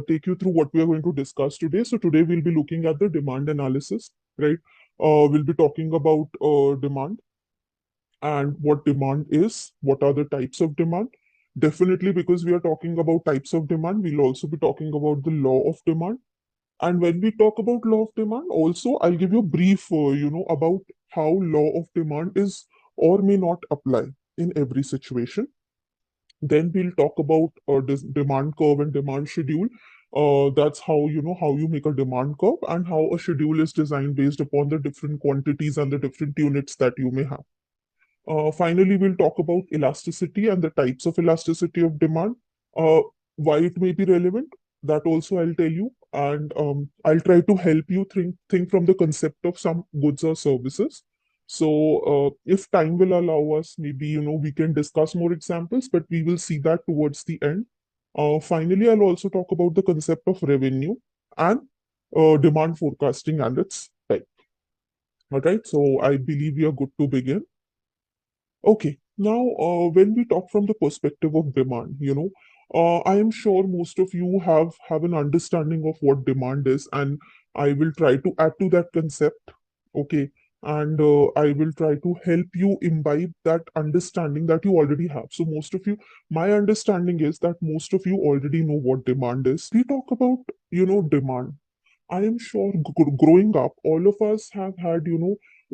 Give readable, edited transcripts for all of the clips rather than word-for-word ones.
take you through what we are going to discuss today. So today we'll be looking at the demand analysis, right? We'll be talking about demand and what demand is, what are the types of demand. Definitely, because we are talking about types of demand, we'll also be talking about the law of demand. And when we talk about law of demand, also I'll give you a brief, about how law of demand is or may not apply in every situation. Then we'll talk about this demand curve and demand schedule. That's how how you make a demand curve and how a schedule is designed based upon the different quantities and the different units that you may have. Finally, we'll talk about elasticity and the types of elasticity of demand, uh, why it may be relevant. That also I'll tell you, and I'll try to help you think from the concept of some goods or services. So, if time will allow us, maybe we can discuss more examples, but we will see that towards the end. Finally, I'll also talk about the concept of revenue and demand forecasting and its type. All right, so I believe we are good to begin. Okay, now when we talk from the perspective of demand, I am sure most of you have an understanding of what demand is, and I will try to add to that concept. Okay, and I will try to help you imbibe that understanding that you already have. So most of you, my understanding is that most of you already know what demand is. We talk about demand. I am sure growing up, all of us have had,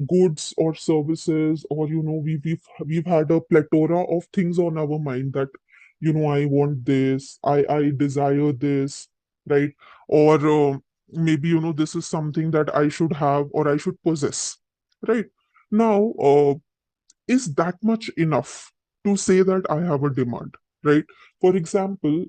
goods or services, or we've had a plethora of things on our mind that, I want this, I desire this, right? Or maybe this is something that I should have or I should possess, right? Now, is that much enough to say that I have a demand, right? For example,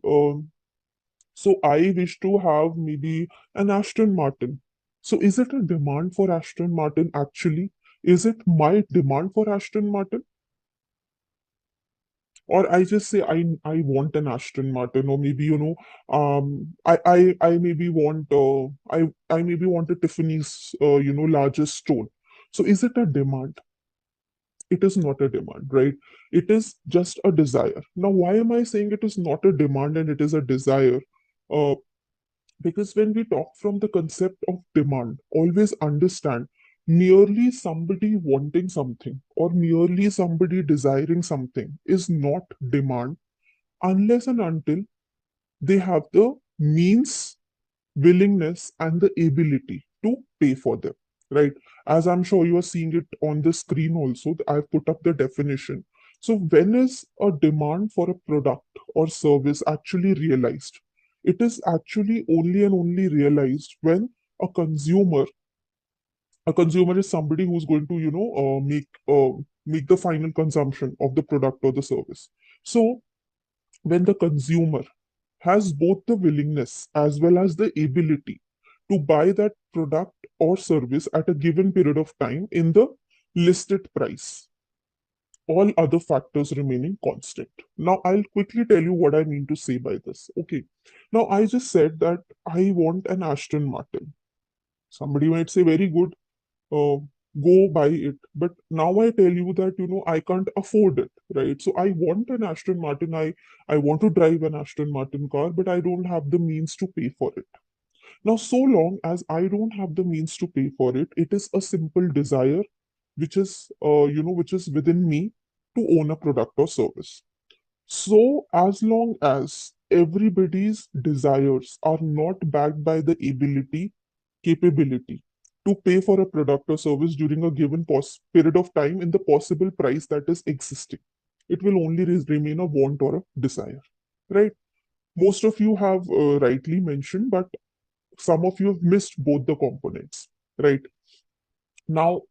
so I wish to have maybe an Aston Martin. So is it a demand for Aston Martin actually? Is it my demand for Aston Martin? Or I just say I want an Aston Martin, or maybe I maybe want I maybe want a Tiffany's largest stone. So is it a demand? It is not a demand, right? It is just a desire. Now, why am I saying it is not a demand and it is a desire? Uh, Because when we talk from the concept of demand, always understand merely somebody wanting something or merely somebody desiring something is not demand unless and until they have the means, willingness, and the ability to pay for them. Right? As I'm sure you are seeing it on the screen also, I've put up the definition. So, when is a demand for a product or service actually realized? It is actually only and only realized when a consumer, a consumer is somebody who's going to, make the final consumption of the product or the service. So, when the consumer has both the willingness as well as the ability to buy that product or service at a given period of time in the listed price, all other factors remaining constant. Now, I'll quickly tell you what I mean to say by this. Okay. Now, I just said that I want an Aston Martin. Somebody might say, very good, uh, go buy it. But now I tell you that, I can't afford it, right? So I want an Aston Martin. I want to drive an Aston Martin car, but I don't have the means to pay for it. Now, so long as I don't have the means to pay for it, it is a simple desire which is within me to own a product or service. So, as long as everybody's desires are not backed by the ability, capability to pay for a product or service during a given period of time in the possible price that is existing, it will only remain a want or a desire, right? Most of you have rightly mentioned, but some of you have missed both the components, right? Now,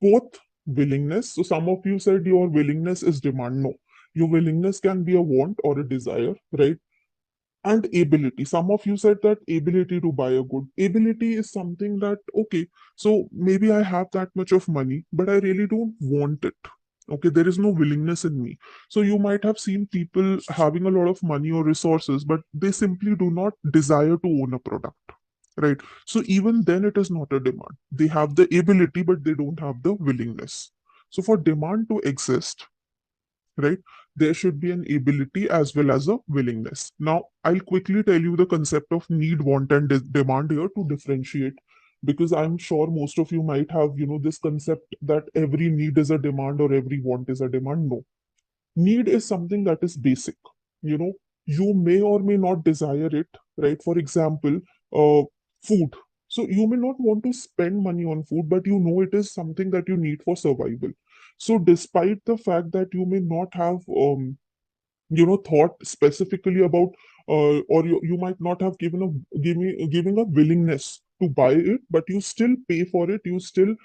both willingness. So some of you said your willingness is demand. No, your willingness can be a want or a desire, right? And ability. Some of you said that ability to buy a good. Ability is something that, okay, so maybe I have that much of money, but I really don't want it. Okay, there is no willingness in me. So you might have seen people having a lot of money or resources, but they simply do not desire to own a product. Right. So even then, it is not a demand. They have the ability, but they don't have the willingness. So for demand to exist, right, there should be an ability as well as a willingness. Now, I'll quickly tell you the concept of need, want, and demand here to differentiate, because I'm sure most of you might have, this concept that every need is a demand or every want is a demand. No. Need is something that is basic. You know, you may or may not desire it, right? For example, food. So you may not want to spend money on food, but you know it is something that you need for survival. So despite the fact that you may not have thought specifically about or you might not have giving a willingness to buy it, but you still pay for it, you still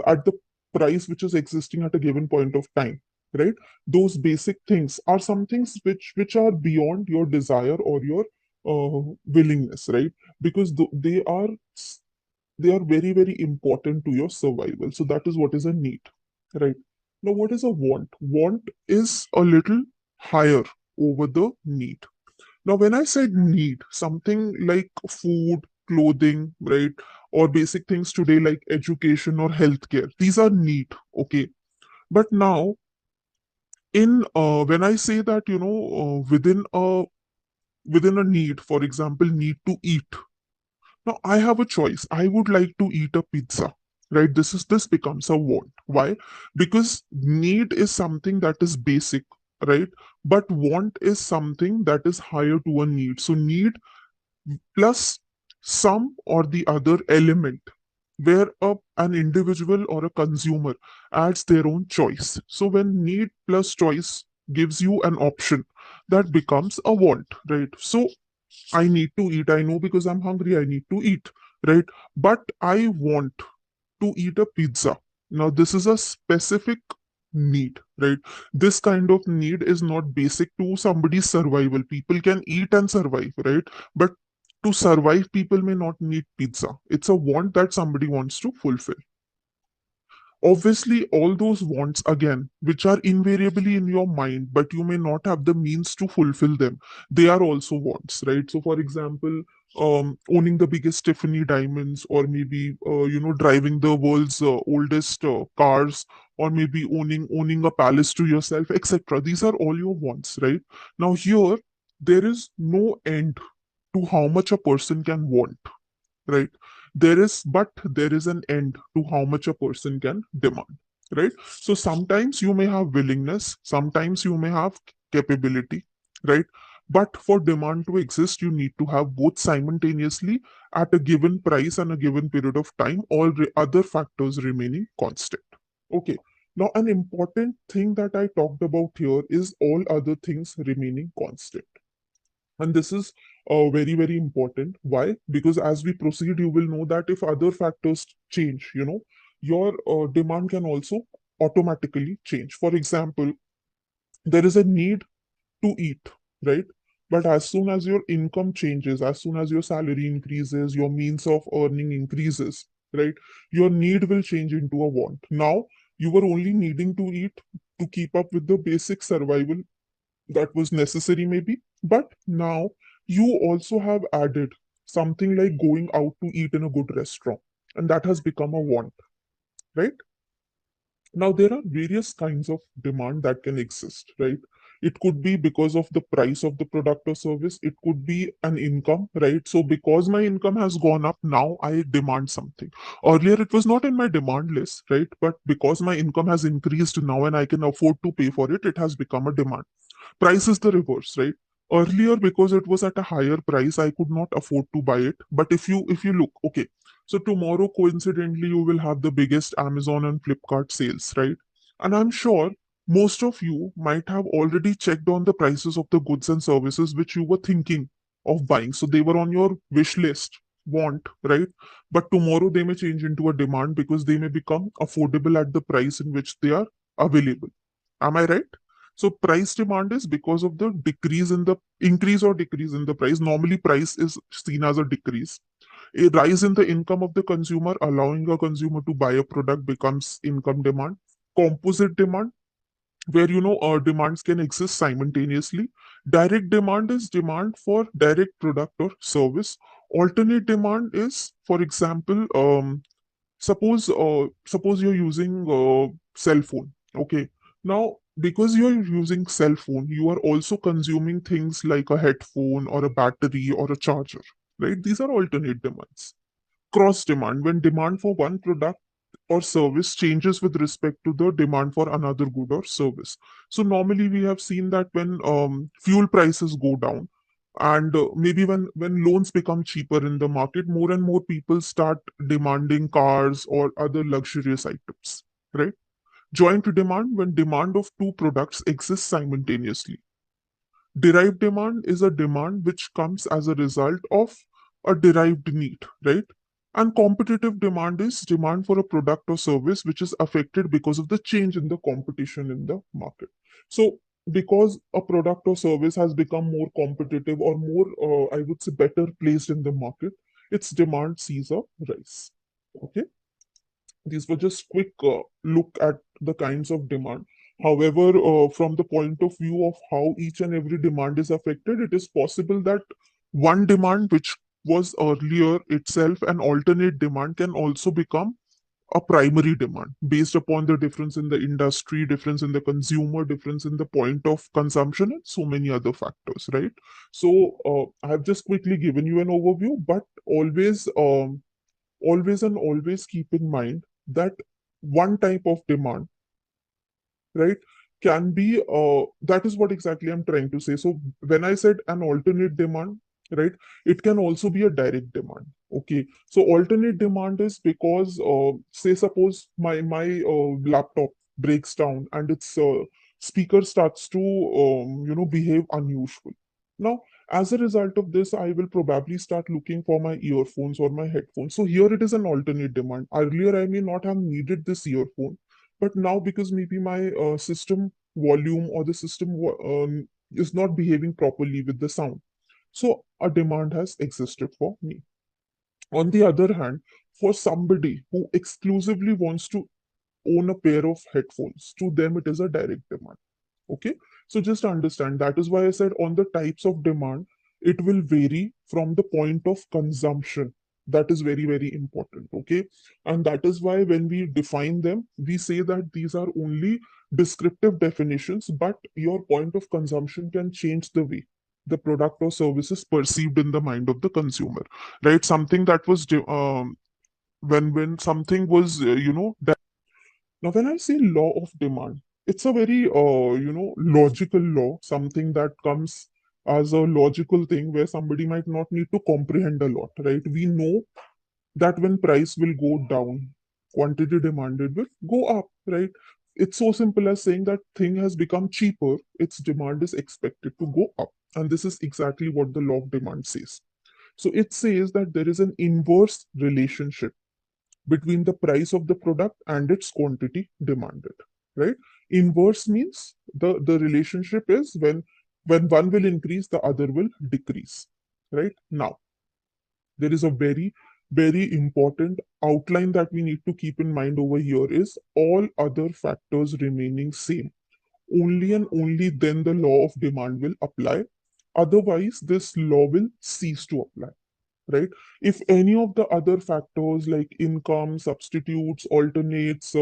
at the price which is existing at a given point of time, right? Those basic things are some things which are beyond your desire or your willingness, right? Because they are very, very important to your survival. So that is what is a need, right? Now, what is a want? Want is a little higher over the need. Now, when I said need, something like food, clothing, right, or basic things today like education or healthcare, these are need, okay? But now, in when I say that, within a need, for example, need to eat. Now I have a choice. I would like to eat a pizza. Right? This becomes a want. Why? Because need is something that is basic, right? But want is something that is higher to a need. So need plus some or the other element where an individual or a consumer adds their own choice. So when need plus choice gives you an option, that becomes a want, right? So I need to eat. I know because I'm hungry, I need to eat, right? But I want to eat a pizza. Now, this is a specific need, right? This kind of need is not basic to somebody's survival. People can eat and survive, right? But to survive, people may not need pizza. It's a want that somebody wants to fulfill. Obviously, all those wants, again, which are invariably in your mind, but you may not have the means to fulfill them, they are also wants, right? So, for example, owning the biggest Tiffany diamonds, or maybe driving the world's oldest cars, or maybe owning a palace to yourself, etc. These are all your wants, right? Now, here there is no end to how much a person can want, right? There is an end to how much a person can demand, right? So sometimes you may have willingness, sometimes you may have capability, right? But for demand to exist, you need to have both simultaneously at a given price and a given period of time, all other factors remaining constant. Okay. Now, an important thing that I talked about here is all other things remaining constant. And this is very, very important. Why? Because as we proceed, you will know that if other factors change, your demand can also automatically change. For example, there is a need to eat, right? But as soon as your income changes, as soon as your salary increases, your means of earning increases, right? Your need will change into a want. Now, you were only needing to eat to keep up with the basic survival that was necessary, maybe. But now you also have added something like going out to eat in a good restaurant, and that has become a want, right? Now, there are various kinds of demand that can exist, right? It could be because of the price of the product or service. It could be an income, right? So, because my income has gone up, now I demand something. Earlier, it was not in my demand list, right? But because my income has increased now and I can afford to pay for it, it has become a demand. Price is the reverse, right? Earlier, because it was at a higher price, I could not afford to buy it. But if you look, okay, so tomorrow, coincidentally, you will have the biggest Amazon and Flipkart sales, right? And I'm sure most of you might have already checked on the prices of the goods and services which you were thinking of buying. So they were on your wish list, want, right? But tomorrow they may change into a demand because they may become affordable at the price in which they are available. Am I right? So price demand is because of the decrease in the increase or decrease in the price. Normally, price is seen as a decrease. A rise in the income of the consumer, allowing a consumer to buy a product, becomes income demand. Composite demand, where demands can exist simultaneously. Direct demand is demand for direct product or service. Alternate demand is, for example, suppose you're using cell phone. Okay. Now, because you're using cell phone, you are also consuming things like a headphone or a battery or a charger, right? These are alternate demands. Cross demand, when demand for one product or service changes with respect to the demand for another good or service. So normally we have seen that when fuel prices go down, and maybe when loans become cheaper in the market, more and more people start demanding cars or other luxurious items, right? Joint demand, when demand of two products exists simultaneously. Derived demand is a demand which comes as a result of a derived need, right? And competitive demand is demand for a product or service which is affected because of the change in the competition in the market. So, because a product or service has become more competitive or more, I would say, better placed in the market, its demand sees a rise. Okay, these were just quick look at the kinds of demand. However, from the point of view of how each and every demand is affected, it is possible that one demand which was earlier itself an alternate demand can also become a primary demand based upon the difference in the industry, difference in the consumer, difference in the point of consumption, and so many other factors, right? So, I have just quickly given you an overview, but always and always keep in mind that one type of demand, right, can be that is what exactly I'm trying to say. So when I said an alternate demand, right, it can also be a direct demand. Okay, so alternate demand is because say suppose my laptop breaks down and its speaker starts to behave unusual. Now, as a result of this, I will probably start looking for my earphones or my headphones. So here it is an alternate demand. Earlier I may not have needed this earphone, but now because maybe my system volume or the system is not behaving properly with the sound, so a demand has existed for me. On the other hand, for somebody who exclusively wants to own a pair of headphones, to them it is a direct demand. Okay, so just understand that is why I said on the types of demand, it will vary from the point of consumption. That is very, very important. Okay, and that is why when we define them, we say that these are only descriptive definitions, but your point of consumption can change the way the product or service is perceived in the mind of the consumer, right? Something that was when something was now, when I say law of demand, it's a very, logical law, something that comes as a logical thing where somebody might not need to comprehend a lot, right? We know that when price will go down, quantity demanded will go up, right? It's so simple as saying that thing has become cheaper, its demand is expected to go up. And this is exactly what the law of demand says. So it says that there is an inverse relationship between the price of the product and its quantity demanded, right? Inverse means the relationship is when one will increase, the other will decrease, right? Now, there is a very, very important outline that we need to keep in mind over here is all other factors remaining same. Only and only then the law of demand will apply. Otherwise, this law will cease to apply, right? If any of the other factors like income, substitutes, alternates,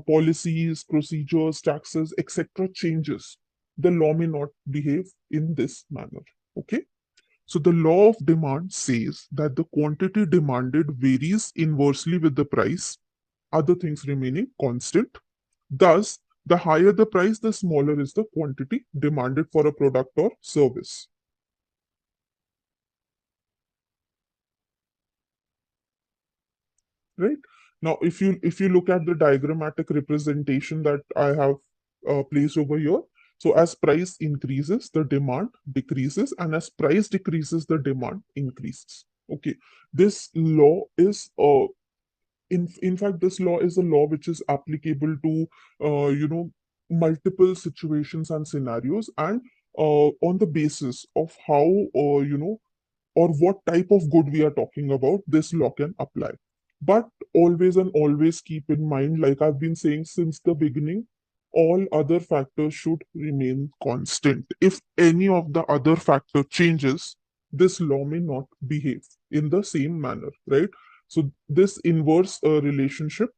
policies, procedures, taxes, etc., changes, the law may not behave in this manner. Okay. So the law of demand says that the quantity demanded varies inversely with the price, other things remaining constant. Thus, the higher the price, the smaller is the quantity demanded for a product or service. Right now, if you look at the diagrammatic representation that I have placed over here, so as price increases the demand decreases, and as price decreases the demand increases. Okay, this law is in fact, this law is a law which is applicable to multiple situations and scenarios, and on the basis of how or what type of good we are talking about, this law can apply. But always and always keep in mind, like I've been saying since the beginning, all other factors should remain constant. If any of the other factor changes, this law may not behave in the same manner, right? So this inverse relationship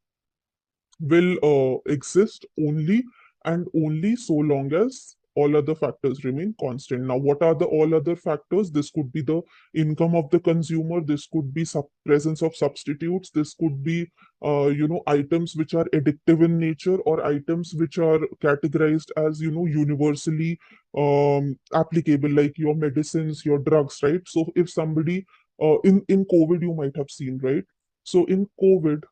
will exist only and only so long as all other factors remain constant. Now, what are the all other factors? This could be the income of the consumer. This could be presence of substitutes. This could be, items which are addictive in nature, or items which are categorized as, universally applicable, like your medicines, your drugs, right? So if somebody, in COVID, you might have seen, right? So in COVID,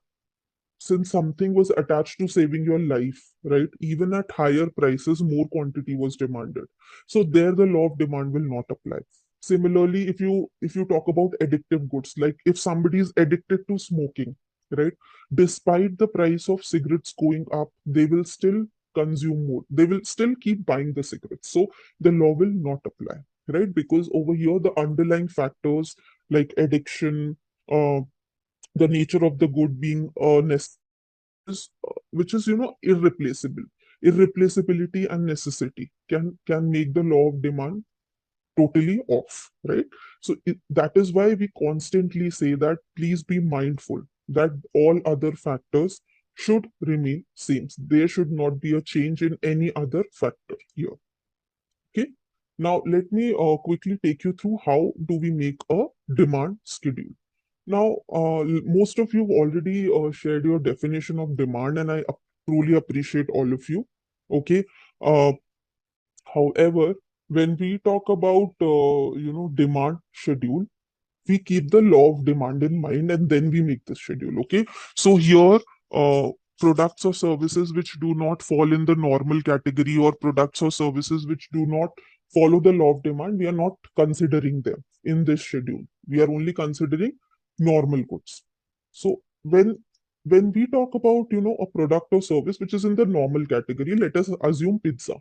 since something was attached to saving your life, right? Even at higher prices, more quantity was demanded. So there the law of demand will not apply. Similarly, if you talk about addictive goods, like if somebody is addicted to smoking, right? Despite the price of cigarettes going up, they will still consume more. They will still keep buying the cigarettes. So the law will not apply, right? Because over here the underlying factors like addiction, uh, the nature of the good being which is irreplaceable. Irreplaceability and necessity can make the law of demand totally off, right? So that is why we constantly say that please be mindful that all other factors should remain same. There should not be a change in any other factor here. Okay. Now let me quickly take you through how do we make a demand schedule. Now, most of you have already shared your definition of demand, and I truly appreciate all of you. Okay. Uh, However, when we talk about demand schedule, we keep the law of demand in mind and then we make the schedule. Okay. So here, uh, products or services which do not fall in the normal category, or products or services which do not follow the law of demand, we are not considering them in this schedule. We are only considering normal goods. So when we talk about a product or service which is in the normal category, let us assume pizza,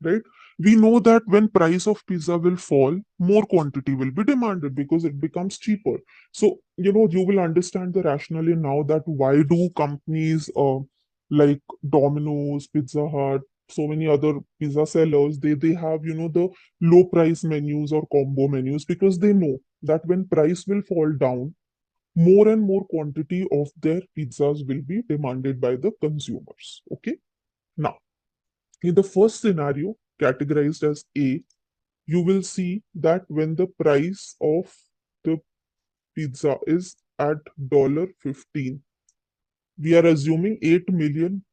right? We know that when price of pizza will fall, more quantity will be demanded because it becomes cheaper. So you will understand the rationale now, that why do companies like Domino's, Pizza Hut, so many other pizza sellers, they have the low price menus or combo menus, because they know that when price will fall down, more and more quantity of their pizzas will be demanded by the consumers. Okay. Now, in the first scenario, categorized as A, you will see that when the price of the pizza is at $15, we are assuming 8 million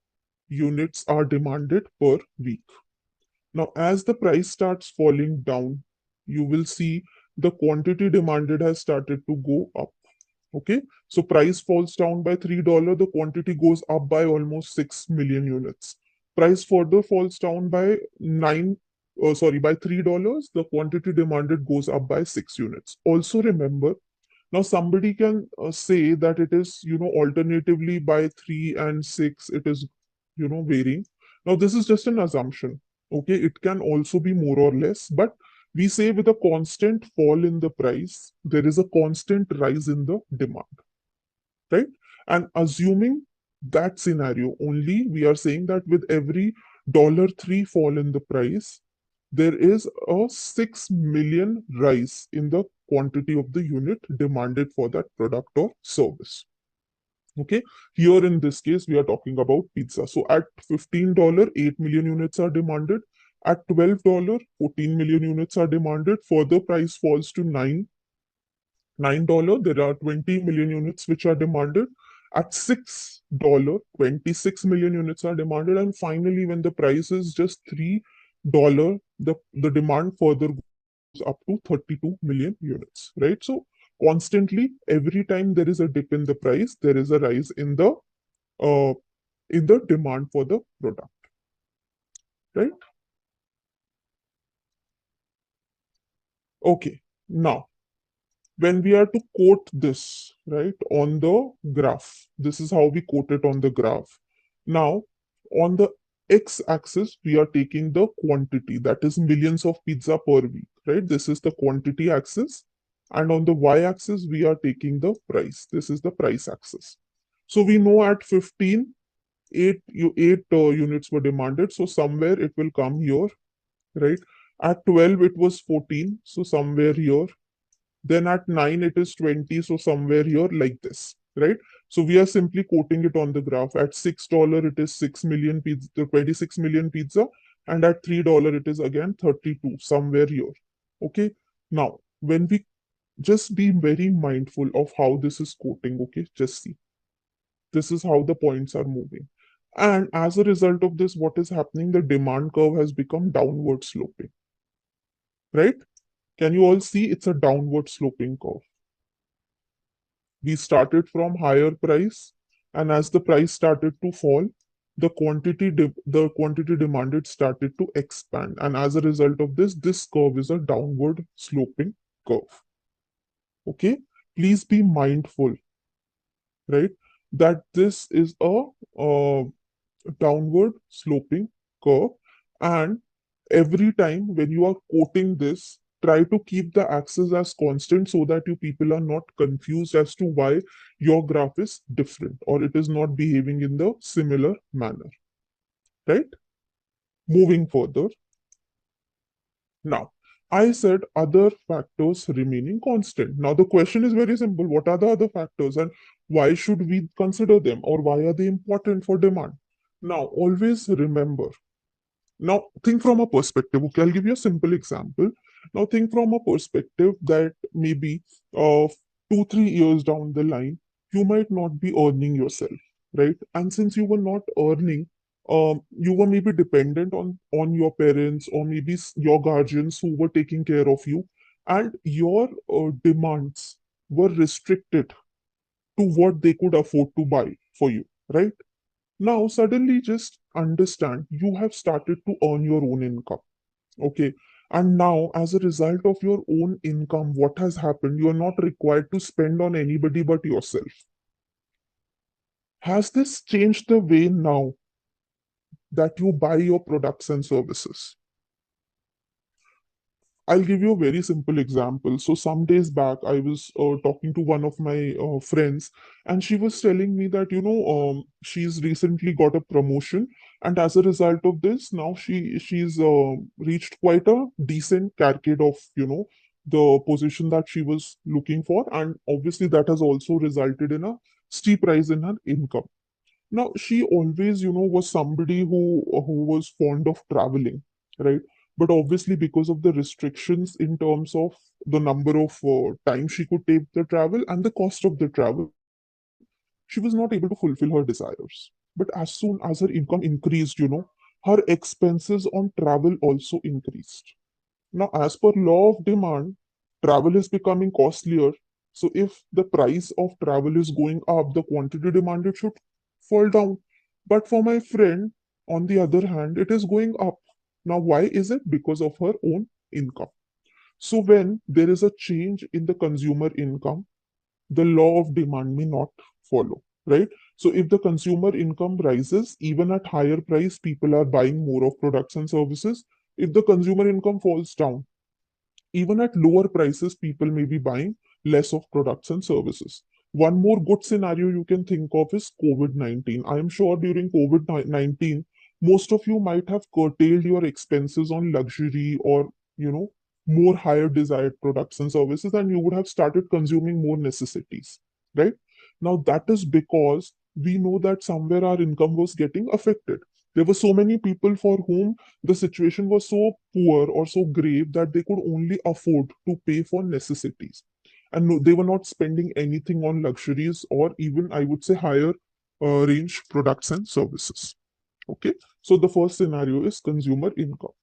units are demanded per week. Now, as the price starts falling down, you will see the quantity demanded has started to go up. Okay, so price falls down by $3, the quantity goes up by almost 6 million units. Price further falls down by by $3, the quantity demanded goes up by 6 units. Also remember, now somebody can say that it is alternatively by 3 and 6 it is varying. Now this is just an assumption. Okay, it can also be more or less, but we say with a constant fall in the price, there is a constant rise in the demand, right? And assuming that scenario only, we are saying that with every $3 fall in the price, there is a 6 million rise in the quantity of the unit demanded for that product or service. Okay, here in this case, we are talking about pizza. So at $15, 8 million units are demanded. At $12, 14 million units are demanded. Further price falls to $9, there are 20 million units which are demanded. At $6, 26 million units are demanded. And finally, when the price is just $3, the demand further goes up to 32 million units, right? So constantly, every time there is a dip in the price, there is a rise uh, in the demand for the product, right? Okay. Now, when we are to quote this, right, on the graph, this is how we quote it on the graph. Now, on the x-axis, we are taking the quantity, that is millions of pizza per week, right? This is the quantity axis. And on the y-axis, we are taking the price. This is the price axis. So we know at 15, 8 units were demanded. So somewhere it will come here, right? At 12, it was 14. So somewhere here. Then at 9, it is 20. So somewhere here like this. right? So we are simply quoting it on the graph. At $6, it is 6 million pizza, 26 million pizza, and at $3, it is again 32, somewhere here. Okay. Now, when we just be very mindful of how this is quoting, okay? Just see. This is how the points are moving. And as a result of this, what is happening? The demand curve has become downward sloping, right? Can you all see it's a downward sloping curve? We started from higher price, and as the price started to fall, the quantity demanded started to expand, and as a result of this, this curve is a downward sloping curve. Okay, please be mindful, right, that this is a downward sloping curve, and every time when you are quoting this, try to keep the axis as constant so that you people are not confused as to why your graph is different or it is not behaving in the similar manner, right? Moving further, now I said other factors remaining constant. Now the question is very simple: what are the other factors and why should we consider them, or why are they important for demand? Now always remember. Now, think from a perspective. Okay, I'll give you a simple example. Now, think from a perspective that maybe 2, 3 years down the line, you might not be earning yourself, right? And since you were not earning, you were maybe dependent on your parents or maybe your guardians who were taking care of you, and your demands were restricted to what they could afford to buy for you, right? Now, suddenly, just understand you have started to earn your own income. Okay. And now, as a result of your own income, what has happened? You are not required to spend on anybody but yourself. Has this changed the way now that you buy your products and services? I'll give you a very simple example. So, some days back, I was talking to one of my friends, and she was telling me that, she's recently got a promotion, and as a result of this, now she's reached quite a decent carcade of, the position that she was looking for, and obviously that has also resulted in a steep rise in her income. Now, she always, was somebody who was fond of traveling, right? But obviously, because of the restrictions in terms of the number of time she could take the travel and the cost of the travel, she was not able to fulfill her desires. But as soon as her income increased, her expenses on travel also increased. Now, as per law of demand, travel is becoming costlier. So, if the price of travel is going up, the quantity demanded should fall down. But for my friend, on the other hand, it is going up. Now, why is it? Because of her own income. So, when there is a change in the consumer income, the law of demand may not follow, right? So, if the consumer income rises, even at higher price, people are buying more of products and services. If the consumer income falls down, even at lower prices, people may be buying less of products and services. One more good scenario you can think of is COVID 19. I am sure during COVID 19, most of you might have curtailed your expenses on luxury or, more higher desired products and services, and you would have started consuming more necessities, right? Now, that is because we know that somewhere our income was getting affected. There were so many people for whom the situation was so poor or so grave that they could only afford to pay for necessities. And no, they were not spending anything on luxuries or even, I would say, higher range products and services. Okay. So the first scenario is consumer income.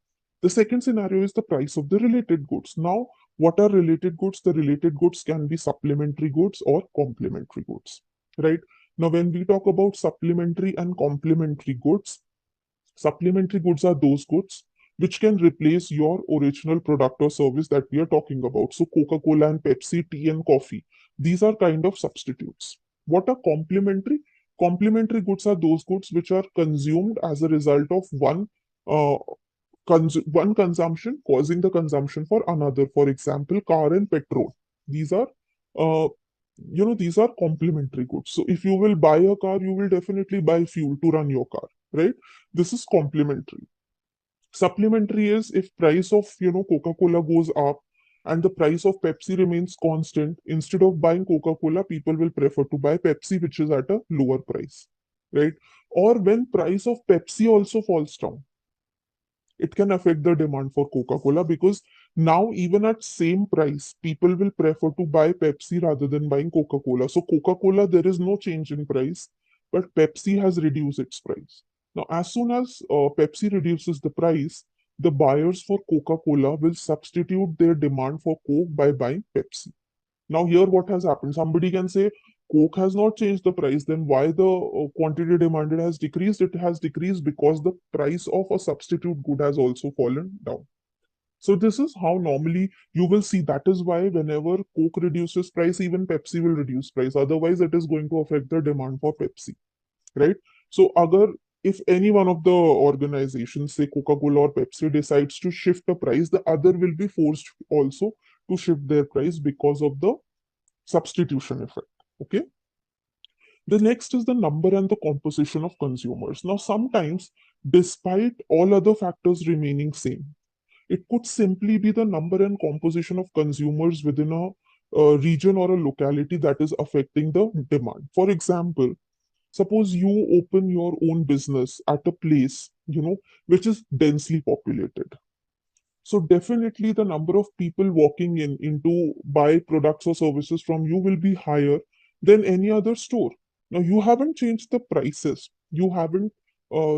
The second scenario is the price of the related goods. Now, what are related goods? The related goods can be supplementary goods or complementary goods, right? Now, when we talk about supplementary and complementary goods, supplementary goods are those goods which can replace your original product or service that we are talking about. So, Coca Cola and Pepsi, tea and coffee, these are kind of substitutes. What are complementary? Complementary goods are those goods which are consumed as a result of uh, one consumption causing the consumption for another. For example, car and petrol. These are uh, these are complementary goods. So if you will buy a car, you will definitely buy fuel to run your car, right? This is complementary. Supplementary is if price of Coca-Cola goes up, and the price of Pepsi remains constant, instead of buying Coca-Cola, people will prefer to buy Pepsi, which is at a lower price, right? Or when price of Pepsi also falls down, it can affect the demand for Coca-Cola, because now even at same price, people will prefer to buy Pepsi rather than buying Coca-Cola. So Coca-Cola, there is no change in price, but Pepsi has reduced its price. Now, as soon as Pepsi reduces the price, the buyers for Coca-Cola will substitute their demand for Coke by buying Pepsi. Now, here what has happened? Somebody can say Coke has not changed the price, then why the quantity demanded has decreased? It has decreased because the price of a substitute good has also fallen down. So, this is how normally you will see. That is why whenever Coke reduces price, even Pepsi will reduce price. Otherwise, it is going to affect the demand for Pepsi, right? So, agar if any one of the organizations, say Coca-Cola or Pepsi, decides to shift the price, the other will be forced also to shift their price because of the substitution effect. Okay. The next is the number and the composition of consumers. Now, sometimes, despite all other factors remaining same, it could simply be the number and composition of consumers within a region or a locality that is affecting the demand. For example, suppose you open your own business at a place, which is densely populated. So definitely the number of people walking into buy products or services from you will be higher than any other store. Now you haven't changed the prices. You haven't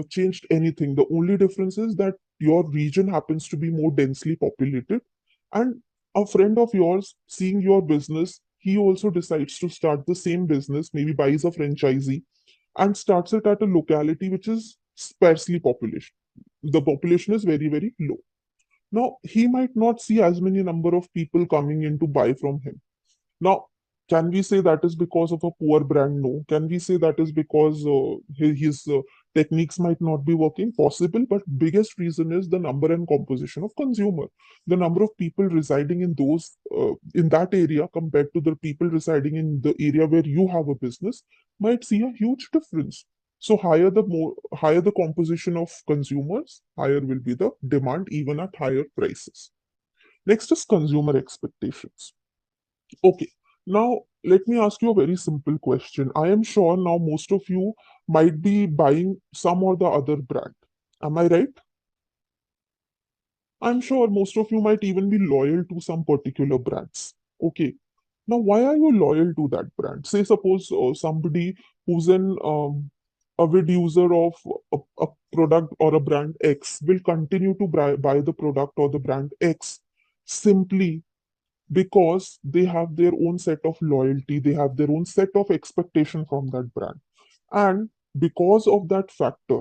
changed anything. The only difference is that your region happens to be more densely populated, and a friend of yours seeing your business, he also decides to start the same business, maybe buys a franchisee and starts it at a locality which is sparsely population. The population is very, very low. Now, he might not see as many number of people coming in to buy from him. Now, can we say that is because of a poor brand? No. Can we say that is because his techniques might not be working? Possible, but biggest reason is the number and composition of consumer. The number of people residing in those in that area compared to the people residing in the area where you have a business might see a huge difference. So higher the composition of consumers, higher will be the demand even at higher prices. Next is consumer expectations. Okay, now let me ask you a very simple question. I am sure now most of you might be buying some or the other brand. Am I right? I'm sure most of you might even be loyal to some particular brands. Okay, now why are you loyal to that brand? Say, suppose somebody who's an avid user of a product or a brand X will continue to buy the product or the brand X simply because they have their own set of loyalty, they have their own set of expectation from that brand. And because of that factor,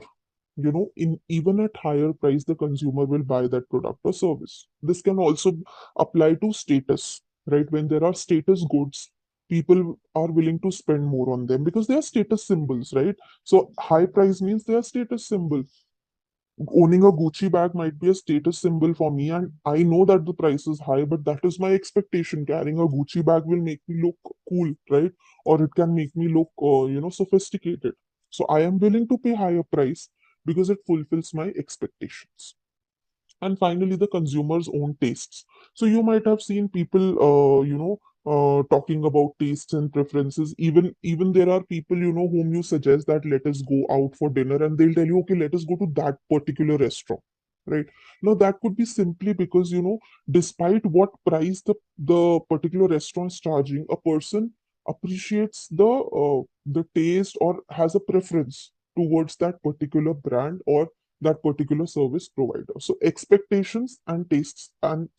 in even at higher price, the consumer will buy that product or service. This can also apply to status, right? When there are status goods, people are willing to spend more on them because they are status symbols, right? So high price means they are status symbol. Owning a Gucci bag might be a status symbol for me, and I know that the price is high, but that is my expectation. Carrying a Gucci bag will make me look cool, right? Or it can make me look, sophisticated. So I am willing to pay higher price because it fulfills my expectations. And finally, the consumer's own tastes. So you might have seen people talking about tastes and preferences. Even there are people, whom you suggest that let us go out for dinner, and they'll tell you, okay, let us go to that particular restaurant, right? Now that could be simply because, despite what price the particular restaurant is charging, a person appreciates the taste or has a preference towards that particular brand or that particular service provider. So expectations and tastes and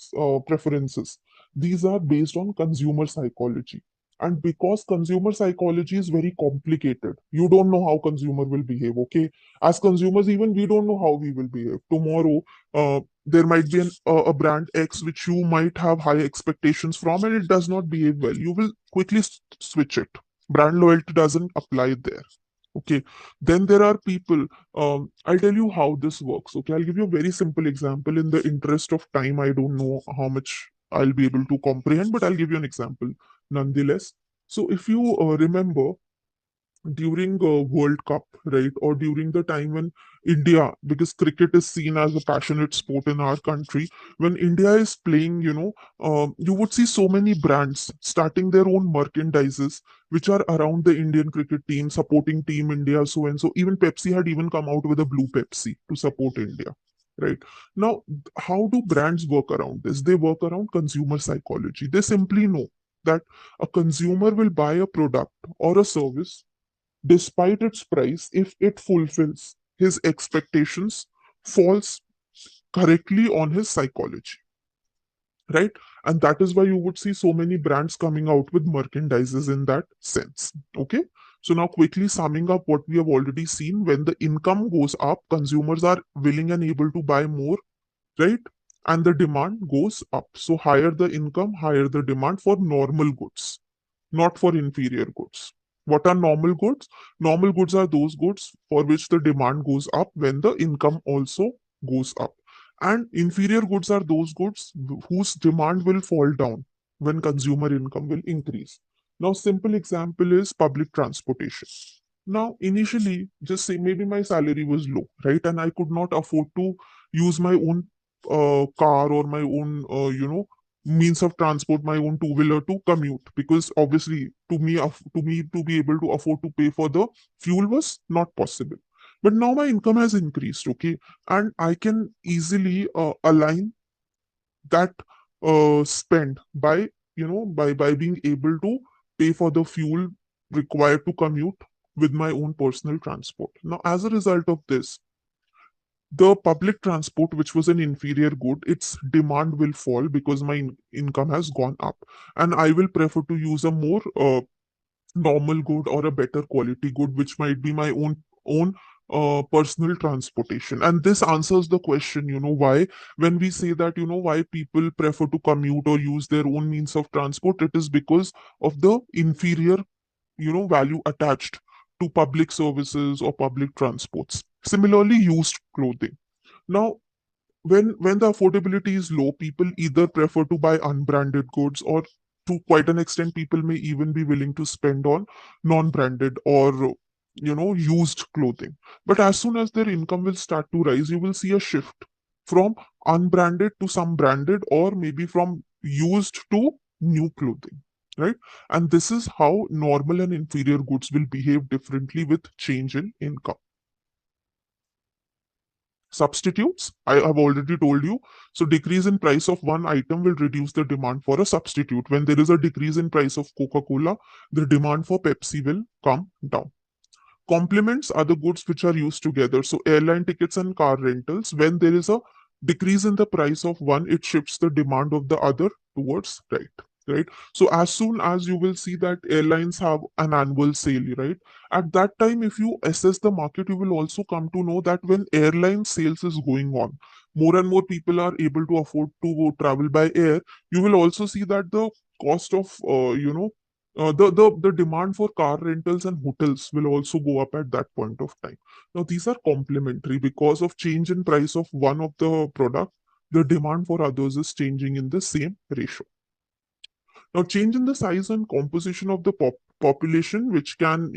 preferences, these are based on consumer psychology. And because consumer psychology is very complicated, you don't know how consumer will behave. Okay, as consumers, even we don't know how we will behave tomorrow. There might be a brand X which you might have high expectations from, and it does not behave well. You will quickly switch it. Brand loyalty doesn't apply there. Okay, then there are people. I'll tell you how this works. Okay, I'll give you a very simple example. In the interest of time, I don't know how much I'll be able to comprehend, but I'll give you an example nonetheless. So, if you remember, during World Cup, right, or during the time when India, because cricket is seen as a passionate sport in our country, when India is playing, you would see so many brands starting their own merchandises, which are around the Indian cricket team, supporting Team India, so and so. Even Pepsi had even come out with a blue Pepsi to support India. Right now, how do brands work around this? They work around consumer psychology. They simply know that a consumer will buy a product or a service despite its price if it fulfills his expectations, falls correctly on his psychology, right? And that is why you would see so many brands coming out with merchandises in that sense. Okay. So now quickly summing up what we have already seen, when the income goes up, consumers are willing and able to buy more, right? And the demand goes up. So higher the income, higher the demand for normal goods, not for inferior goods. What are normal goods? Normal goods are those goods for which the demand goes up when the income also goes up. And inferior goods are those goods whose demand will fall down when consumer income will increase. Now, simple example is public transportation. Now, initially, just say maybe my salary was low, right? And I could not afford to use my own car or my own, means of transport, my own two-wheeler to commute, because obviously to me to be able to afford to pay for the fuel was not possible. But now my income has increased, okay, and I can easily align that spend by, by being able to pay for the fuel required to commute with my own personal transport. Now, as a result of this, the public transport, which was an inferior good, its demand will fall because my income has gone up, and I will prefer to use a more normal good or a better quality good, which might be my own personal transportation. And this answers the question, why, when we say that, why people prefer to commute or use their own means of transport, it is because of the inferior, value attached to public services or public transports. Similarly, used clothing. Now, when the affordability is low, people either prefer to buy unbranded goods, or to quite an extent people may even be willing to spend on non-branded or used clothing. But as soon as their income will start to rise, you will see a shift from unbranded to some branded, or maybe from used to new clothing, right? And this is how normal and inferior goods will behave differently with change in income. Substitutes, I have already told you. So decrease in price of one item will reduce the demand for a substitute. When there is a decrease in price of Coca-Cola, the demand for Pepsi will come down. Complements are the goods which are used together. So airline tickets and car rentals, when there is a decrease in the price of one, it shifts the demand of the other towards right. Right. So as soon as you will see that airlines have an annual sale, right? At that time, if you assess the market, you will also come to know that when airline sales is going on, more and more people are able to afford to go travel by air. You will also see that the cost of the demand for car rentals and hotels will also go up at that point of time. Now these are complementary. Because of change in price of one of the product, the demand for others is changing in the same ratio. Now change in the size and composition of the population, which can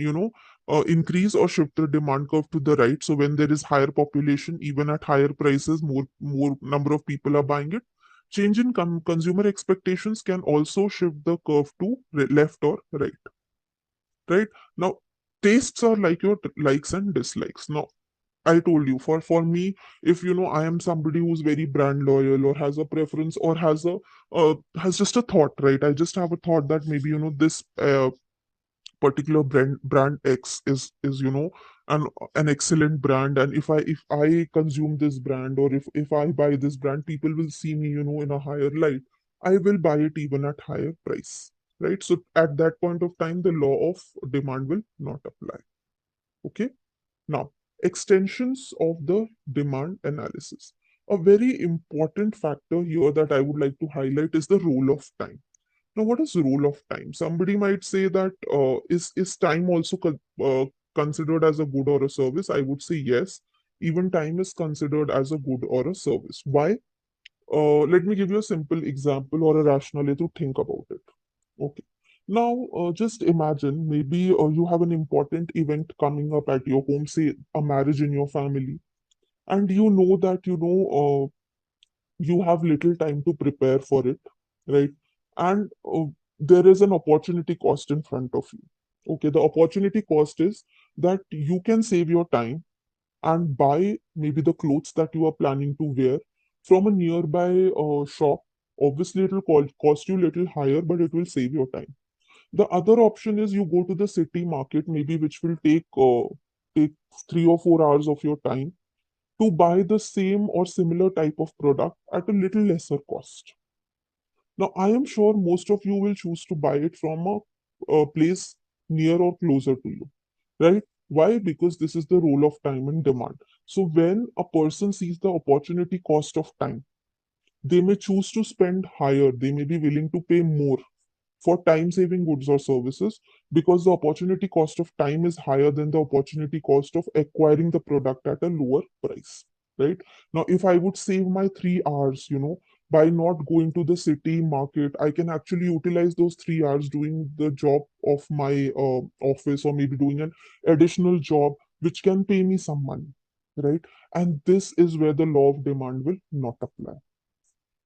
increase or shift the demand curve to the right. So when there is higher population, even at higher prices, more number of people are buying it. Change in consumer expectations can also shift the curve to left or right. Right. Now, tastes are like your likes and dislikes. Now, I told you, for me, if I am somebody who's very brand loyal, or has a preference, or has just a thought, right? I just have a thought that maybe this particular brand X is an excellent brand, and if I consume this brand, or if I buy this brand, people will see me in a higher light. I will buy it even at higher price, right? So at that point of time, the law of demand will not apply. Okay. Now, extensions of the demand analysis. A very important factor here that I would like to highlight is the role of time. Now, what is role of time? Somebody might say that is time also considered as a good or a service? I would say yes. Even time is considered as a good or a service. Why? Let me give you a simple example or a rationale to think about it. Okay. Now, just imagine maybe you have an important event coming up at your home, say a marriage in your family, and you know that you have little time to prepare for it, right? And there is an opportunity cost in front of you. Okay, the opportunity cost is that you can save your time and buy maybe the clothes that you are planning to wear from a nearby shop. Obviously, it will cost you a little higher, but it will save your time. The other option is you go to the city market, maybe which will take 3 or 4 hours of your time to buy the same or similar type of product at a little lesser cost. Now, I am sure most of you will choose to buy it from a place near or closer to you, right? Why? Because this is the role of time and demand. So, when a person sees the opportunity cost of time, they may choose to spend higher, they may be willing to pay more for time saving goods or services because the opportunity cost of time is higher than the opportunity cost of acquiring the product at a lower price, right? Now, if I would save my 3 hours, by not going to the city market, I can actually utilize those 3 hours doing the job of my office, or maybe doing an additional job which can pay me some money, right? And this is where the law of demand will not apply.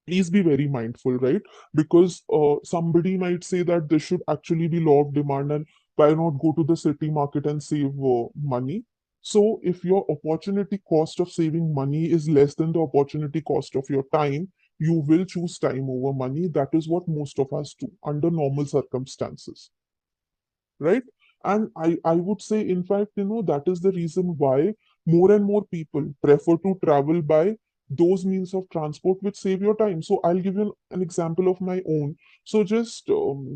Please be very mindful, right? Because somebody might say that this should actually be law of demand, and why not go to the city market and save money? So if your opportunity cost of saving money is less than the opportunity cost of your time, you will choose time over money. That is what most of us do under normal circumstances, right? And I would say, in fact, that is the reason why more and more people prefer to travel by those means of transport which save your time. So I'll give you an example of my own. So just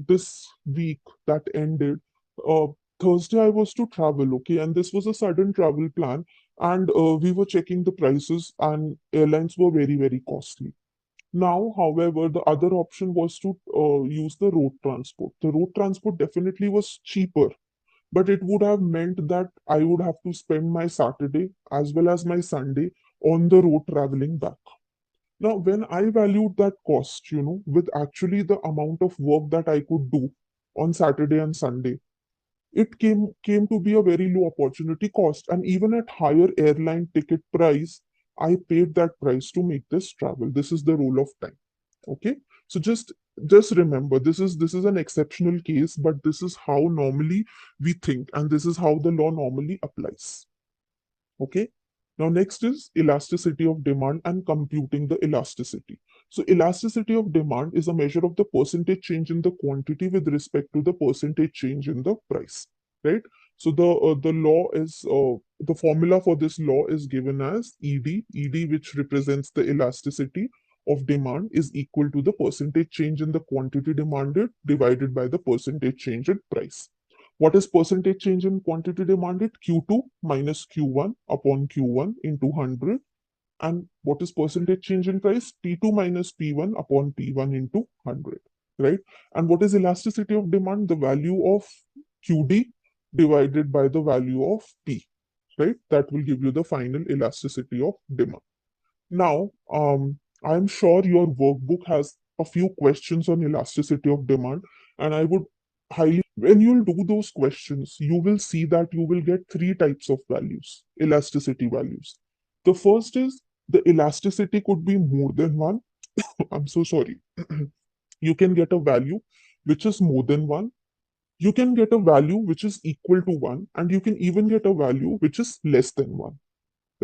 this week that ended, uh, Thursday I was to travel, okay, and this was a sudden travel plan, and we were checking the prices, and airlines were very, very costly. Now, however, the other option was to use the road transport. The road transport definitely was cheaper, but it would have meant that I would have to spend my Saturday as well as my Sunday on the road traveling back. Now, when I valued that cost, with actually the amount of work that I could do on Saturday and Sunday, it came to be a very low opportunity cost. And even at higher airline ticket price, I paid that price to make this travel. This is the rule of time. Okay, so just remember, this is an exceptional case, but this is how normally we think, and this is how the law normally applies. Okay. Now, next is elasticity of demand and computing the elasticity. So, elasticity of demand is a measure of the percentage change in the quantity with respect to the percentage change in the price, right? So, the law is the formula for this law is given as ED, which represents the elasticity of demand, is equal to the percentage change in the quantity demanded divided by the percentage change in price. What is percentage change in quantity demanded? Q2 minus Q1 upon Q1 into 100. And what is percentage change in price? P2 minus P1 upon P1 into 100. Right? And what is elasticity of demand? The value of QD divided by the value of P. Right? That will give you the final elasticity of demand. Now, I'm sure your workbook has a few questions on elasticity of demand, and I would highly, when you'll do those questions, you will see that you will get three types of values, elasticity values. The first is the elasticity could be more than one. I'm so sorry. You can get a value which is more than one. You can get a value which is equal to one, and you can even get a value which is less than one,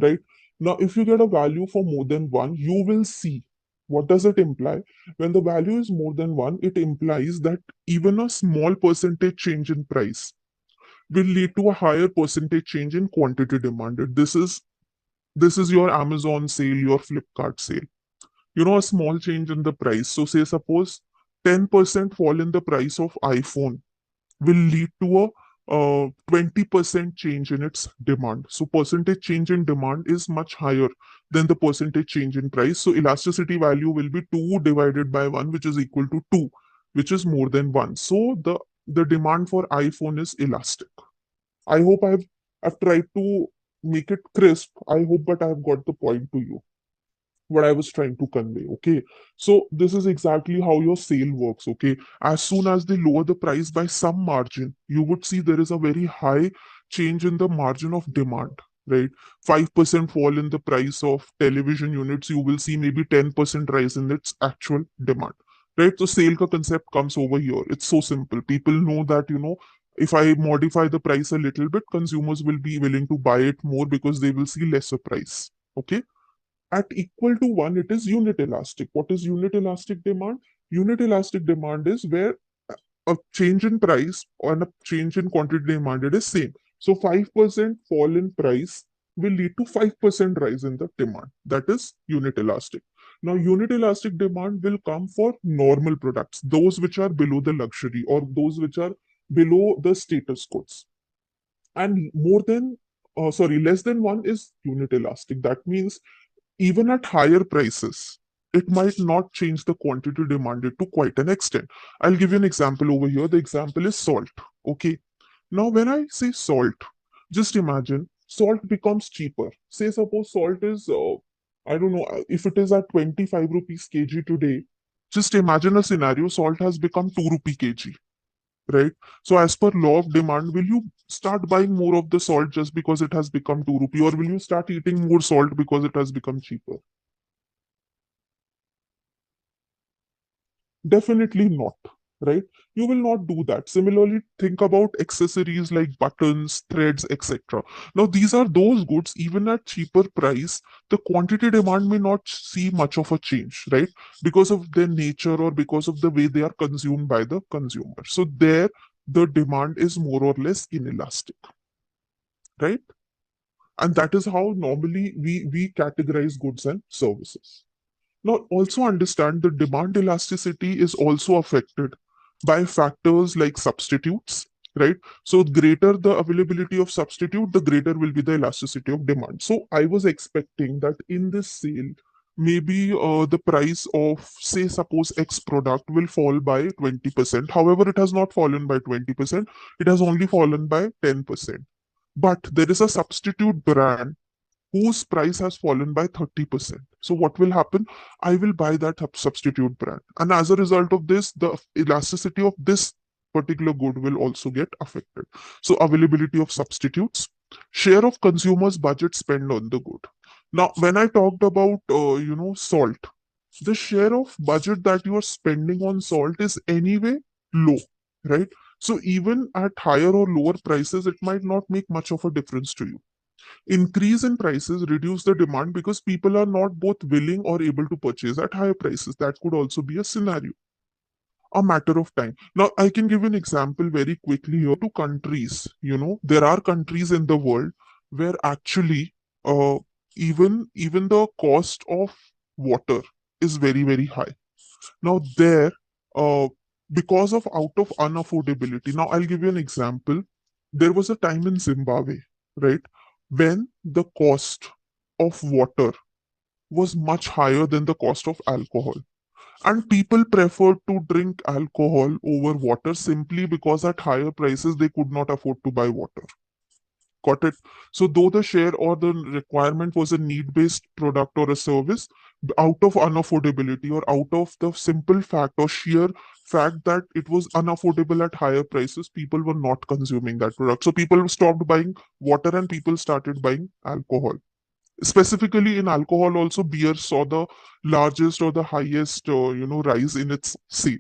right? Now, if you get a value for more than one, you will see what does it imply. When the value is more than one, it implies that even a small percentage change in price will lead to a higher percentage change in quantity demanded. This is your Amazon sale, your Flipkart sale. A small change in the price. So say suppose 10% fall in the price of iPhone will lead to a 20% change in its demand. So percentage change in demand is much higher than the percentage change in price. So elasticity value will be 2 divided by 1, which is equal to 2, which is more than 1. So the demand for iPhone is elastic. I hope I've tried to make it crisp. I hope, but I've got the point to you. what I was trying to convey. Okay. So this is exactly how your sale works. Okay. As soon as they lower the price by some margin, you would see there is a very high change in the margin of demand, right? 5% fall in the price of television units, you will see maybe 10% rise in its actual demand. Right? So sale ka concept comes over here. It's so simple. People know that, if I modify the price a little bit, consumers will be willing to buy it more because they will see lesser price. Okay, at equal to 1, it is unit elastic. What is unit elastic demand? Unit elastic demand is where a change in price or a change in quantity demanded is same. So 5% fall in price will lead to 5% rise in the demand. That is unit elastic. Now, unit elastic demand will come for normal products, those which are below the luxury or those which are below the status goods. And less than 1 is unit elastic. That means even at higher prices, it might not change the quantity demanded to quite an extent. I'll give you an example over here. The example is salt. Okay. Now, when I say salt, just imagine salt becomes cheaper. Say, suppose salt is, I don't know, if it is at 25 rupees kg today, just imagine a scenario salt has become 2 rupee kg, right? So, as per law of demand, will you start buying more of the salt just because it has become 2 rupee, or will you start eating more salt because it has become cheaper? Definitely not, right? You will not do that. Similarly, think about accessories like buttons, threads, etc. Now, these are those goods, even at cheaper price, the quantity demand may not see much of a change, right? Because of their nature or because of the way they are consumed by the consumer. So, there, the demand is more or less inelastic, right? And that is how normally we categorize goods and services. Now, also understand the demand elasticity is also affected by factors like substitutes, right? So, greater the availability of substitute, the greater will be the elasticity of demand. So, I was expecting that in this sale, maybe the price of, say, suppose X product will fall by 20%. However, it has not fallen by 20%, it has only fallen by 10%. But there is a substitute brand whose price has fallen by 30%. So what will happen? I will buy that substitute brand. And as a result of this, the elasticity of this particular good will also get affected. So availability of substitutes, share of consumers' budget spend on the good. Now, when I talked about, salt, the share of budget that you are spending on salt is anyway low, right? So even at higher or lower prices, it might not make much of a difference to you. Increase in prices reduce the demand because people are not both willing or able to purchase at higher prices. That could also be a scenario, a matter of time. Now, I can give an example very quickly here to countries. There are countries in the world where actually uh, even the cost of water is very, very high. Now, there, uh, because of out of unaffordability. Now, I'll give you an example. There was a time in Zimbabwe, right, when the cost of water was much higher than the cost of alcohol. And people preferred to drink alcohol over water simply because at higher prices they could not afford to buy water. Got it? So, though the share or the requirement was a need based product or a service, out of unaffordability or out of the simple fact or sheer fact that it was unaffordable at higher prices, people were not consuming that product. So, people stopped buying water and people started buying alcohol. Specifically in alcohol, also beer saw the largest or the highest, rise in its sale.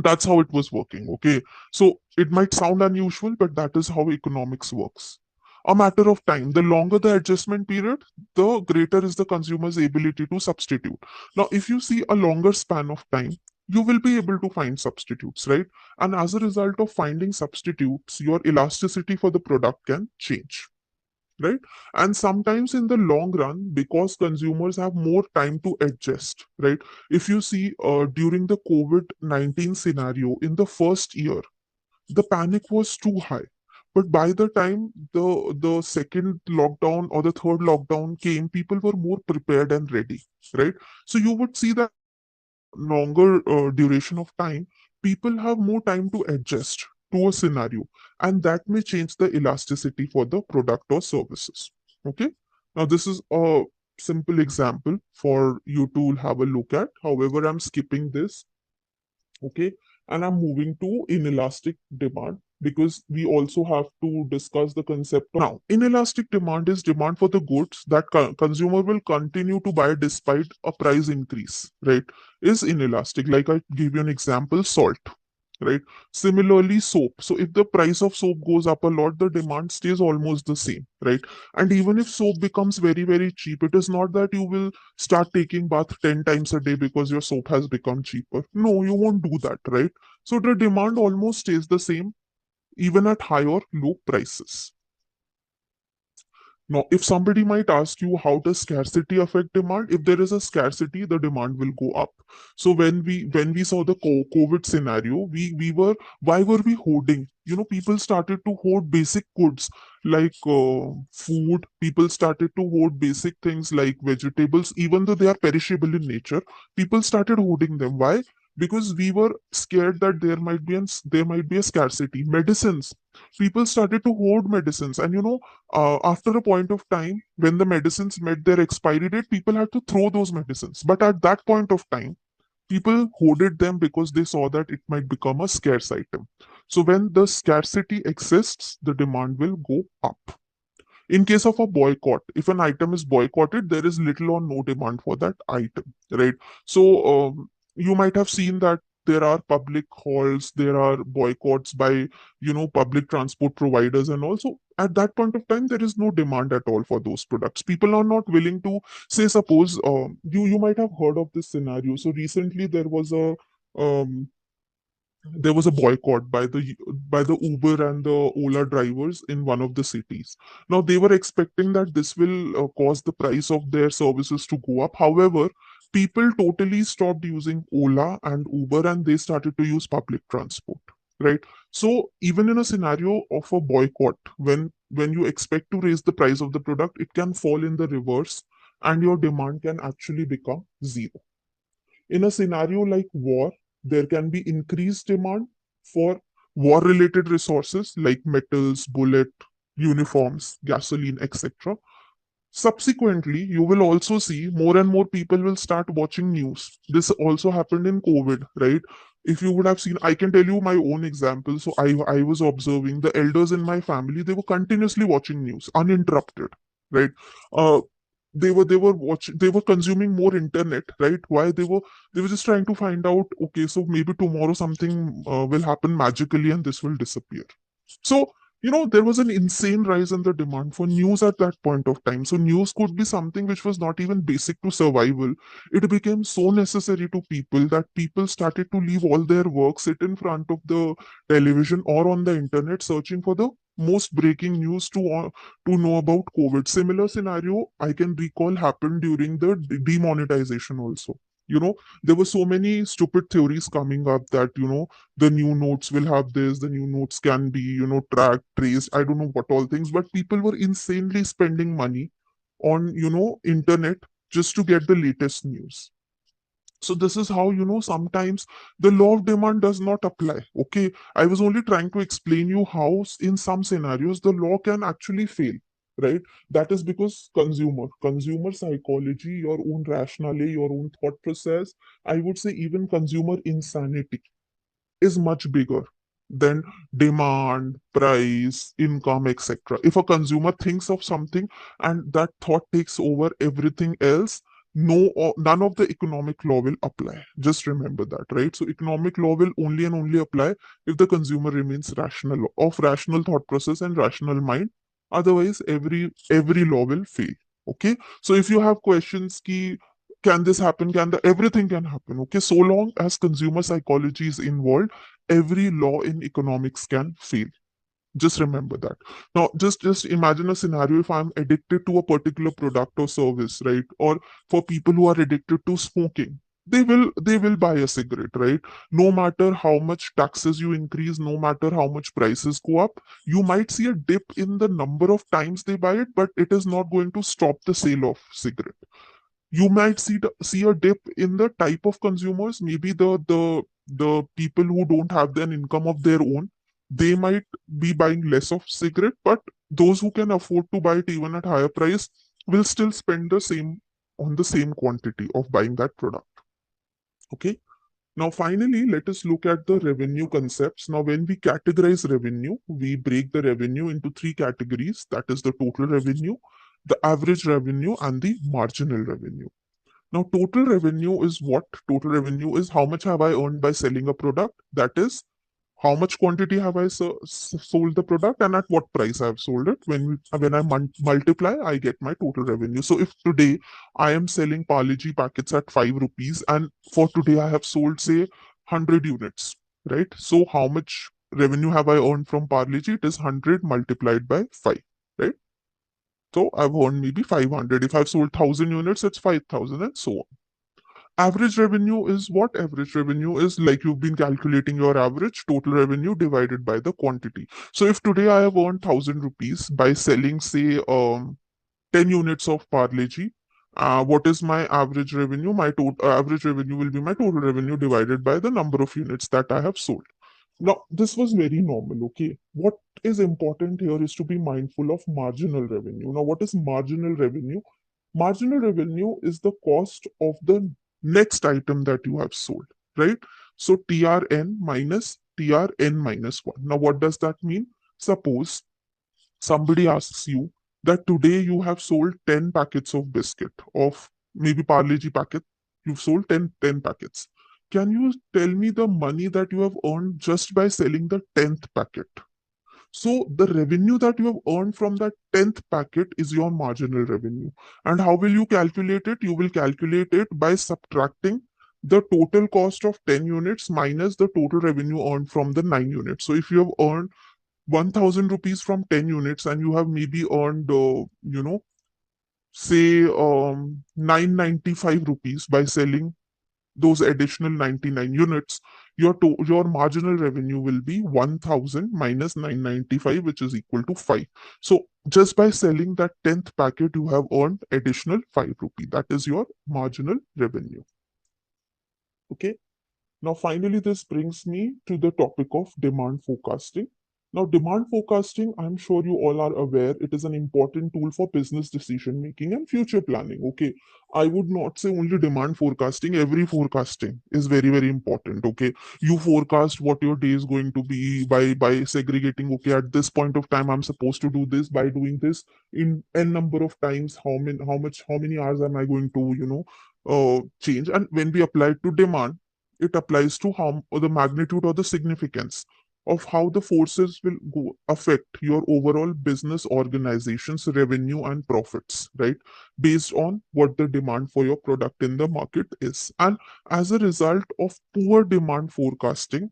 That's how it was working. Okay. So it might sound unusual, but that is how economics works. A matter of time. The longer the adjustment period, the greater is the consumer's ability to substitute. Now, if you see a longer span of time, you will be able to find substitutes, right? And as a result of finding substitutes, your elasticity for the product can change, right? And sometimes in the long run, because consumers have more time to adjust, right? If you see during the COVID-19 scenario in the first year, the panic was too high. But by the time the second lockdown or the third lockdown came, people were more prepared and ready, right? So you would see that longer duration of time, people have more time to adjust to a scenario, and that may change the elasticity for the product or services. Okay. Now, this is simple example for you to have a look at. However, I'm skipping this. Okay, and I'm moving to inelastic demand, because we also have to discuss the concept of, now, inelastic demand is demand for the goods that consumer will continue to buy despite a price increase, right? Is inelastic. Like I give you an example, salt, right? Similarly, soap. So if the price of soap goes up a lot, the demand stays almost the same, right? And even if soap becomes very, very cheap, it is not that you will start taking bath 10 times a day because your soap has become cheaper. No, you won't do that, right? So the demand almost stays the same even at high or low prices. Now, if somebody might ask you, how does scarcity affect demand? If there is a scarcity, the demand will go up. So when we saw the COVID scenario, we were, why were we hoarding? People started to hoard basic goods like food. People started to hoard basic things like vegetables, even though they are perishable in nature. People started hoarding them. Why? Because we were scared that there might be a scarcity. Medicines. People started to hoard medicines, and after a point of time, when the medicines met their expiry date, people had to throw those medicines. But at that point of time, people hoarded them because they saw that it might become a scarce item. So when the scarcity exists, the demand will go up. In case of a boycott, if an item is boycotted, there is little or no demand for that item, right? So you might have seen that there are public halls, there are boycotts by public transport providers, and also at that point of time there is no demand at all for those products. People are not willing to, say, suppose you might have heard of this scenario. So recently um, there was a boycott by the Uber and the Ola drivers in one of the cities. Now they were expecting that this will cause the price of their services to go up. However, people totally stopped using Ola and Uber, and they started to use public transport. Right. So even in a scenario of a boycott, when you expect to raise the price of the product, it can fall in the reverse, and your demand can actually become zero. In a scenario like war, there can be increased demand for war related resources like metals, bullet, uniforms, gasoline, etc. Subsequently, you will also see more and more people will start watching news. This also happened in COVID, right? If you would have seen, I can tell you my own example. So I was observing the elders in my family, they were continuously watching news, uninterrupted, right? Uh, they were consuming more internet, right? Why? They were just trying to find out, okay, so maybe tomorrow something will happen magically and this will disappear. So there was an insane rise in the demand for news at that point of time. So news could be something which was not even basic to survival. It became so necessary to people that people started to leave all their work, sit in front of the television or on the internet, searching for the most breaking news to know about COVID. Similar scenario I can recall happened during the demonetization also. There were so many stupid theories coming up that the new notes will have this, the new notes can be tracked, traced, I don't know what all things, but people were insanely spending money on internet just to get the latest news. So this is how sometimes the law of demand does not apply. Okay, I was only trying to explain you how in some scenarios the law can actually fail, right? That is because consumer psychology, your own rationale, your own thought process, I would say even consumer insanity is much bigger than demand, price, income, etc. If a consumer thinks of something and that thought takes over everything else, none of the economic law will apply. Just remember that, right? So economic law will only and only apply if the consumer remains rational, of rational thought process and rational mind. Otherwise, every law will fail. Okay. So if you have questions, ki can this happen, everything can happen. Okay, so long as consumer psychology is involved, every law in economics can fail. Just remember that. Now just imagine a scenario. If I'm addicted to a particular product or service, right? Or for people who are addicted to smoking, they will buy a cigarette, right? No matter how much taxes you increase, no matter how much prices go up, you might see a dip in the number of times they buy it, but it is not going to stop the sale of cigarette. You might see a dip in the type of consumers. Maybe the people who don't have an income of their own, they might be buying less of cigarette, but those who can afford to buy it even at higher price will still spend the same on the same quantity of buying that product. Okay. Now, finally, let us look at the revenue concepts. Now, when we categorize revenue, we break the revenue into three categories. That is the total revenue, the average revenue, and the marginal revenue. Now, total revenue is what? Total revenue is how much have I earned by selling a product. That is how much quantity have I sold the product and at what price I have sold it. When I multiply, I get my total revenue. So if today I am selling Parle-G packets at 5 rupees and for today I have sold say 100 units, right? So how much revenue have I earned from Parle-G? It is 100 multiplied by 5, right? So I've earned maybe 500. If I've sold 1000 units, it's 5000 and so on. Average revenue is what? Average revenue is like you've been calculating your average total revenue divided by the quantity. So if today I have earned 1000 rupees by selling, say, 10 units of Parle-G, what is my average revenue? My total average revenue will be my total revenue divided by the number of units that I have sold. Now, this was very normal, okay? What is important here is to be mindful of marginal revenue. Now, what is marginal revenue? Marginal revenue is the cost of the next item that you have sold, right? So, TRN minus TRN minus 1. Now, what does that mean? Suppose somebody asks you that today you have sold 10 packets of biscuit, of maybe Parle-G packet, you've sold 10 packets. Can you tell me the money that you have earned just by selling the 10th packet? So the revenue that you have earned from that 10th packet is your marginal revenue. And how will you calculate it? You will calculate it by subtracting the total cost of 10 units minus the total revenue earned from the 9 units. So if you have earned 1000 rupees from 10 units and you have maybe earned, say 995 rupees by selling those additional 99 units, your marginal revenue will be 1000 minus 995, which is equal to 5. So just by selling that 10th packet, you have earned additional 5 rupee. That is your marginal revenue. Okay. Now, finally, this brings me to the topic of demand forecasting. Now, demand forecasting, I'm sure you all are aware, it is an important tool for business decision making and future planning. Okay. I would not say only demand forecasting, every forecasting is very, very important. Okay. You forecast what your day is going to be by segregating, okay, at this point of time, I'm supposed to do this by doing this in n number of times. How many hours am I going to, change? And when we apply it to demand, it applies to how or the magnitude or the significance of how the forces will affect your overall business organization's revenue and profits, right? Based on what the demand for your product in the market is. And as a result of poor demand forecasting,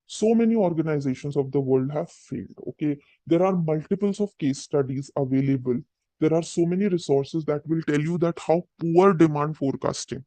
so many organizations of the world have failed. Okay. There are multiples of case studies available. There are so many resources that will tell you that how poor demand forecasting.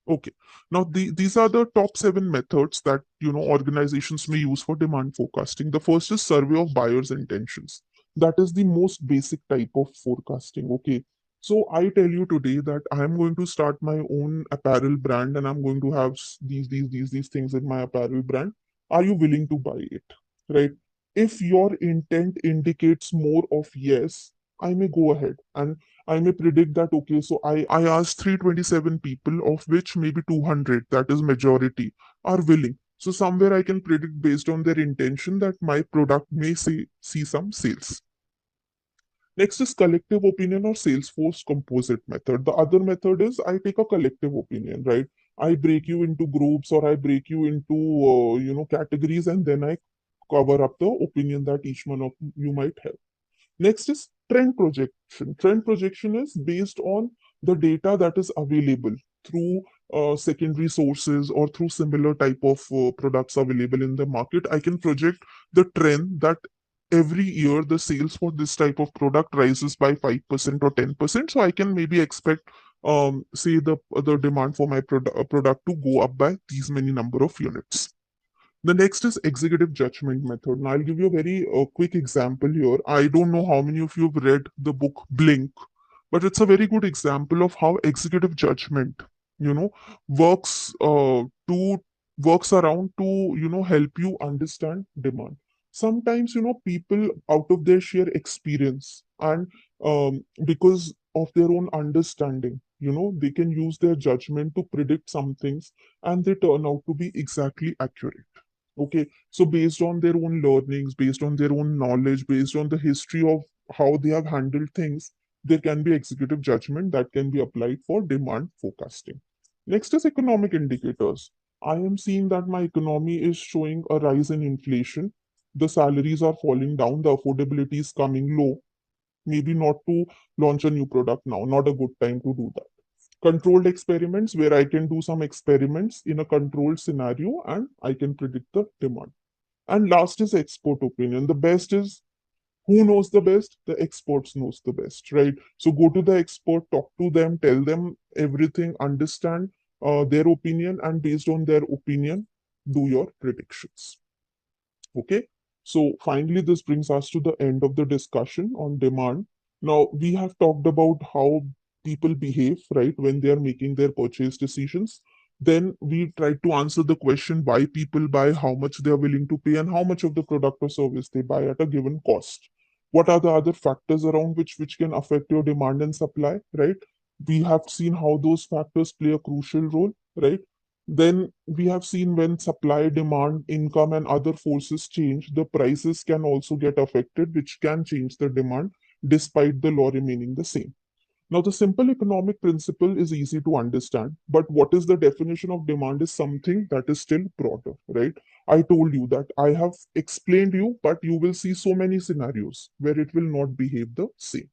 Okay. Now, these are the top 7 methods that organizations may use for demand forecasting. The first is survey of buyers' intentions. That is the most basic type of forecasting. Okay. So I tell you today that I am going to start my own apparel brand and I'm going to have these things in my apparel brand. Are you willing to buy it? Right. If your intent indicates more of yes, I may go ahead and I may predict that, okay, so I asked 327 people, of which maybe 200, that is majority, are willing. So somewhere I can predict based on their intention that my product may see some sales. Next is collective opinion or Salesforce composite method. The other method is I take a collective opinion, right? I break you into groups or I break you into, categories and then I cover up the opinion that each one of you might have. Next is trend projection. Trend projection is based on the data that is available through secondary sources or through similar type of products available in the market. I can project the trend that every year the sales for this type of product rises by 5% or 10%. So I can maybe expect say the demand for my product to go up by these many number of units. The next is executive judgment method. Now, I'll give you a very quick example here. I don't know how many of you have read the book Blink, but it's a very good example of how executive judgment, you know, works to works around to help you understand demand. Sometimes people out of their sheer experience and because of their own understanding, They can use their judgment to predict some things, and they turn out to be exactly accurate. Okay, so based on their own learnings, based on their own knowledge, based on the history of how they have handled things, there can be executive judgment that can be applied for demand forecasting. Next is economic indicators. I am seeing that my economy is showing a rise in inflation. The salaries are falling down, the affordability is coming low. Maybe not to launch a new product now, not a good time to do that. Controlled experiments, where I can do some experiments in a controlled scenario and I can predict the demand. And last is expert opinion. The best is, who knows the best? The experts knows the best, right? So go to the expert, talk to them, tell them everything, understand their opinion, and based on their opinion, do your predictions. Okay, so finally, this brings us to the end of the discussion on demand. Now, we have talked about how people behave, right, when they are making their purchase decisions. Then we tried to answer the question why people buy, how much they are willing to pay, and how much of the product or service they buy at a given cost. What are the other factors around which can affect your demand and supply, right? We have seen how those factors play a crucial role, right? Then we have seen when supply, demand, income, and other forces change, the prices can also get affected, which can change the demand despite the law remaining the same. Now, the simple economic principle is easy to understand, but what is the definition of demand is something that is still broader, right? I told you that I have explained you, but you will see so many scenarios where it will not behave the same.